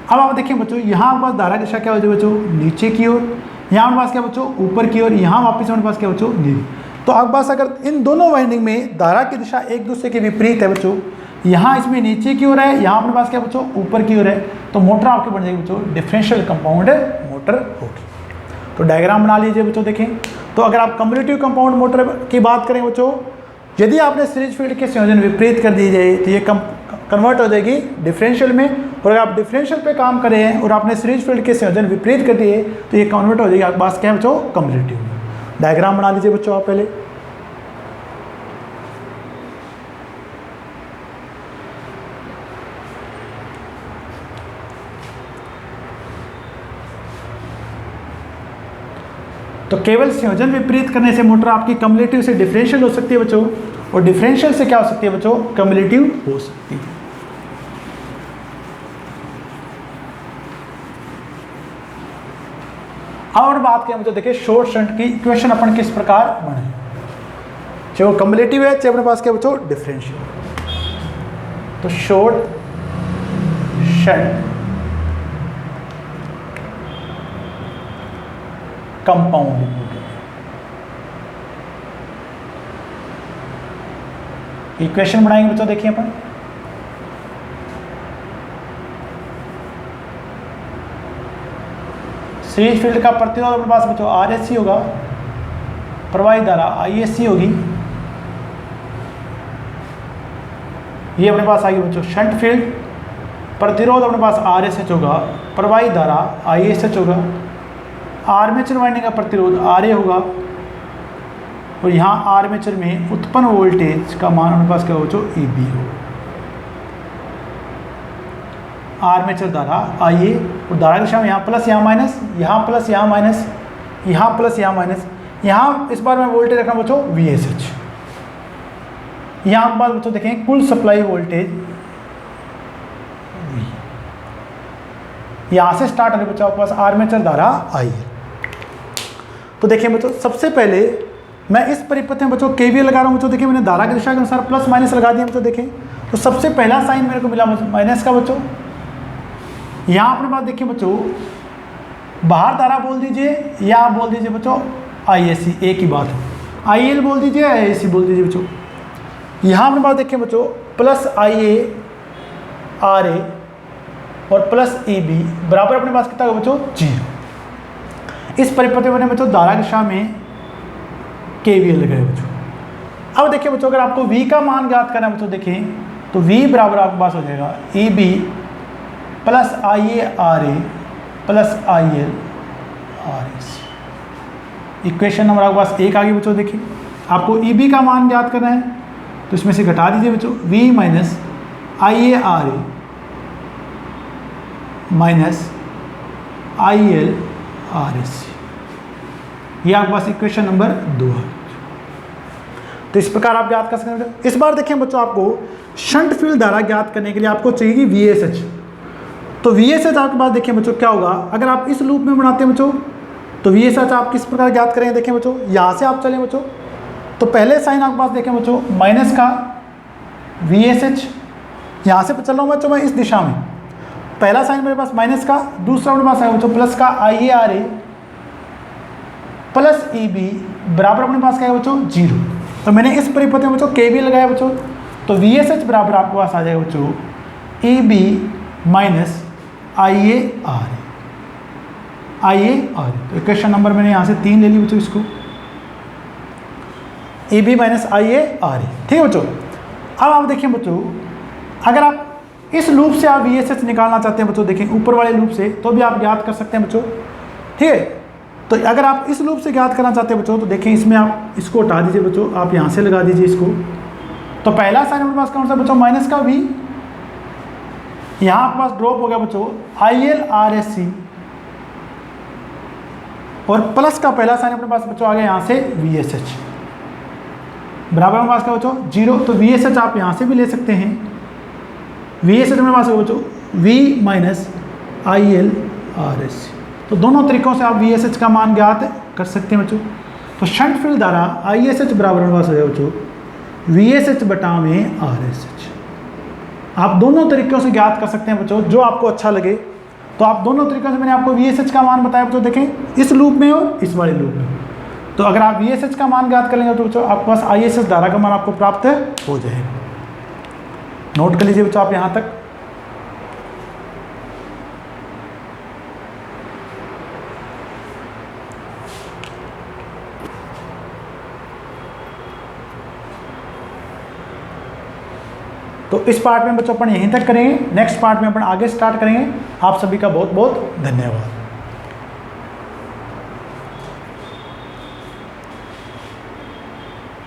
अब आप देखिए बच्चों, यहाँ हमारे पास धारा दिशा क्या हो जाए बच्चों? नीचे की ओर। यहाँ हमारे पास क्या बच्चों? ऊपर की ओर। यहाँ वापस हमारे पास क्या बच्चों? नीचे। तो आपके पास अगर इन दोनों वाइंडिंग में धारा की दिशा एक दूसरे के विपरीत है बच्चों, यहाँ इसमें नीचे की ओर है, यहाँ अपने पास क्या बच्चों? ऊपर की ओर है, तो मोटर आपकी बन जाएगी बच्चों डिफरेंशियल कंपाउंड मोटर होगी। तो डायग्राम बना लीजिए बच्चों, देखें तो अगर आप कम्युलेटिव कंपाउंड मोटर की बात करें बच्चों, यदि आपने सीरीज फील्ड के संयोजन विपरीत कर दिए जाए तो ये कन्वर्ट हो जाएगी डिफरेंशियल में, और अगर आप डिफरेंशियल पे काम करें और आपने सीरीज फील्ड के संयोजन विपरीत कर दिए तो ये कन्वर्ट हो जाएगी आपके पास क्या है बच्चों? कम्युलेटिव में। डायग्राम बना लीजिए बच्चों आप पहले। तो केवल संयोजन विपरीत करने से मोटर आपकी कम्युलेटिव से डिफरेंशियल हो सकती है बच्चों, और डिफरेंशियल से क्या हो सकती है बच्चों, कम्युलेटिव हो सकती है। और बात करें बच्चों, देखिए शॉर्ट शंट की इक्वेशन अपन किस प्रकार बने, चाहे वो कम्युलेटिव है चाहे अपने पास क्या बच्चों डिफरेंशियल। तो शॉर्ट शंट कंपाउंड इक्वेशन बनाएंगे बच्चों, देखिए अपन सीरीज फील्ड का प्रतिरोध अपने पास बच्चों RSC होगा, प्रवाही धारा ISC होगी, ये अपने पास आएगी बच्चों शंट फील्ड, प्रतिरोध अपने पास RSH होगा, प्रवाही धारा ISH होगा, आर्मेचर वाइंडिंग का प्रतिरोध RA होगा, और यहाँ आर्मेचर में उत्पन्न वोल्टेज का मान अपने पास क्या होगा बच्चों EB होगा। आर्मेचर धारा IA और धारा की दिशा में यहाँ प्लस यहाँ माइनस, यहाँ प्लस यहाँ माइनस, यहाँ प्लस यहाँ माइनस, यहाँ इस बार मैं वोल्टेज रखना बच्चों VSH। यहाँ बात बच्चों देखें कुल सप्लाई वोल्टेज V, यहाँ से स्टार्ट होने बच्चों आपके पास आर्मेचर धारा IL। तो देखिए बच्चों सबसे पहले मैं इस परिपथ में बच्चों KVL लगा रहा हूँ बच्चों, देखिए मैंने धारा की दिशा के अनुसार प्लस माइनस लगा दिया बच्चों। देखें तो सबसे पहला साइन मेरे को मिला माइनस का बच्चों। यहाँ अपने पास देखिए बच्चों बाहर धारा बोल दीजिए या आप बोल दीजिए बच्चों ISC, एक ही बात है, IL बोल दीजिए ISC बोल दीजिए बच्चों। यहाँ अपने पास देखिए बच्चों प्लस IA RA और प्लस EB बराबर अपने पास कितना होगा बच्चों 0। इस परिपथ में बच्चों धारा की दिशा में KVL लगाए बच्चों। अब देखिए बच्चों अगर आपको V का मान ज्ञात करना है बच्चों, देखें तो V बराबर आपके पास हो जाएगा EB plus IA RA plus IL RS। Equation number आपके पास 1 आ गई बच्चों। देखिए आपको EB का मान ज्ञात करना है तो इसमें से घटा दीजिए बच्चों V minus IA RA minus IL RS, ये आपके पास इक्वेशन नंबर 2 है। तो इस प्रकार आप ज्ञात कर सकते हैं। इस बार देखें बच्चों आपको शंट फील्ड धारा ज्ञात करने के लिए आपको चाहिए VSH। तो VSH आपके पास देखिए बच्चों क्या होगा, अगर आप इस लूप में बनाते हैं बच्चों तो VSH आप किस प्रकार ज्ञात करेंगे, देखें बच्चों यहाँ से आप चलें बच्चों तो पहले साइन आपके पास देखें बच्चों माइनस का VSH, यहाँ से चल रहा हूँ बच्चों मैं इस दिशा में, पहला साइन मेरे पास माइनस का, दूसरा मेरे पास है बच्चों प्लस का IA RA प्लस EB बराबर अपने पास क्या है बच्चों 0। तो मैंने इस परिपथ में बच्चों KVL लगाया बच्चों, तो VSH बराबर आपके पास आ जाएगा बच्चों EB माइनस IA RA। तो इक्वेशन नंबर मैंने यहाँ से 3 ले ली बच्चों, इसको EB माइनस IA RA, ठीक है बच्चों। अब आप देखिए बच्चों अगर आप इस लूप से आप VSH निकालना चाहते हैं बच्चों, देखें ऊपर वाले लूप से, तो भी आप ज्ञात कर सकते हैं बच्चों, ठीक है। तो अगर आप इस लूप से ज्ञात करना चाहते हैं बच्चों तो देखें इसमें आप इसको हटा दीजिए बच्चों, आप यहाँ से लगा दीजिए इसको। तो पहला साइन हमारे पास कौन सा बच्चों माइनस का V, यहाँ आपके पास ड्रॉप हो गया बच्चों IL RSC और प्लस का पहला साइन अपने पास बच्चों आ गया यहाँ से VSH बराबर हमारे पास क्या बच्चों 0। तो VSH आप यहाँ से भी ले सकते हैं, VSH हमारे पास बच्चों V माइनस IL RSC। तो दोनों तरीकों से आप VSH का मान ज्ञात कर सकते हैं बच्चों। तो शंट फील्ड धारा ISH बराबर हमारे पास हो जाए बच्चों VSH बटा में RSH। आप दोनों तरीकों से ज्ञात कर सकते हैं बच्चों, जो आपको अच्छा लगे। तो आप दोनों तरीकों से मैंने आपको VSH का मान बताया बच्चों, देखें इस लूप में और इस वाले लूप में। तो अगर आप VSH का मान ज्ञात कर लेंगे तो बच्चों आपके पास ISH धारा का मान आपको प्राप्त हो जाएगा। नोट कर लीजिए बच्चों आप यहाँ तक। तो इस पार्ट में बच्चों अपन यहीं तक करेंगे, नेक्स्ट पार्ट में अपन आगे स्टार्ट करेंगे। आप सभी का बहुत बहुत धन्यवाद।